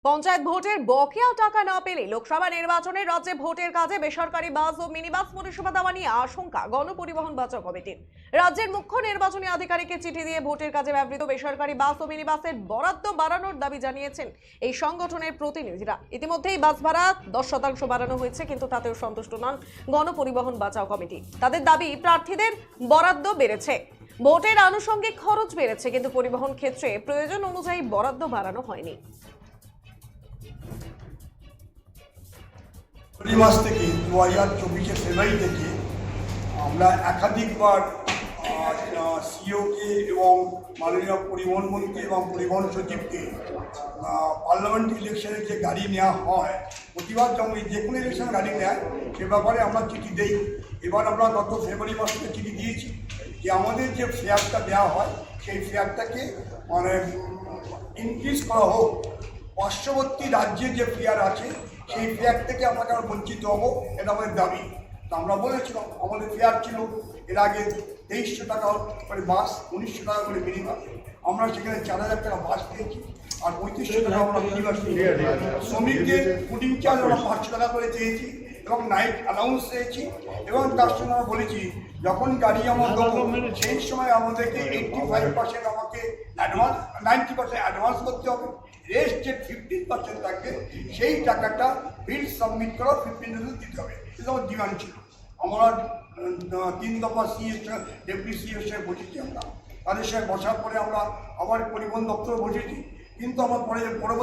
পঞ্চায়েত ভোটের বকেয়া টাকা না পেলে লোকসভা নির্বাচনে রাজ্যে ভোটের কাজে বেসরকারি বাস ও মিনিবাস পরিষেবা দেওয়া নিয়ে আশঙ্কা গণপরিবহন বাঁচাও কমিটির। রাজ্যের মুখ্য নির্বাচনী আধিকারিককে চিঠি দিয়ে ভোটের কাজে ব্যবহৃত বেসরকারি বাস ও মিনিবাসের বরাদ্দ বাড়ানোর দাবি জানিয়েছেন এই সংগঠনের প্রতিনিধিরা। ইতিমধ্যেই বাস ভাড়া 10% বাড়ানো হয়েছে, কিন্তু তাতেও সন্তুষ্ট নন গণপরিবহন বাঁচাও কমিটি। তাদের দাবি, প্রার্থীদের বরাদ্দ বেড়েছে, ভোটের আনুষঙ্গিক খরচ বেড়েছে, কিন্তু পরিবহন ক্ষেত্রে প্রয়োজন অনুযায়ী বরাদ্দ বাড়ানো হয়নি। মাস থেকে 2024 ফেব্রুয়ারি থেকে আমরা একাধিকবার সিওকে এবং মাননীয় পরিবহন মন্ত্রী এবং পরিবহন সচিবকে পার্লামেন্ট ইলেকশনে যে গাড়ি নেওয়া হয়, প্রতিবার যেমন যে কোনো ইলেকশনে গাড়ি নেয় সে ব্যাপারে আমরা চিঠি দিই। এবার আমরা গত ফেব্রুয়ারি মাস থেকে চিঠি দিয়েছি যে আমাদের যে ফেয়ারটা দেওয়া হয় সেই ফেয়ারটাকে ইনক্রিজ করা হোক। পার্শ্ববর্তী রাজ্যের যে ফেয়ার আছে সেই ফেয়ার থেকে আমাকে বঞ্চিত হবো, এটা আমাদের দাবি। তা আমরা বলেছিলাম আমাদের ফেয়ার ছিল এর আগে 2300 টাকা করে বাস, 1900 টাকা করে মিনিবাস। আমরা সেখানে 4000 টাকা বাস দিয়েছি আর 3500 টাকা আমরা মিনিবাস দিয়েছি। শ্রমিকদের ফুডিং চার্জ আমরা 500 টাকা করে চেয়েছি এবং নাইট অ্যালাউন্স চেয়েছি এবং তার সঙ্গে আমরা বলেছি যখন গাড়ি আমার দেবো সেই সময় আমাদেরকে 85% আমাকে অ্যাডভান্স, 90% অ্যাডভান্স করতে হবে। রেস্ট যে 15% থাকবে সেই টাকাটা বিল সাবমিট করা 15% দিতে হবে। এটা আমার ডিমান্ড ছিল। আমরা 3 দফা সিএস ডেপুটি সিএস সাহেব বসেছি, আমরা তাদের সঙ্গে বসার পরে আমরা আবার পরিবহন দপ্তরে বসেছি, কিন্তু আমার পরবর্তী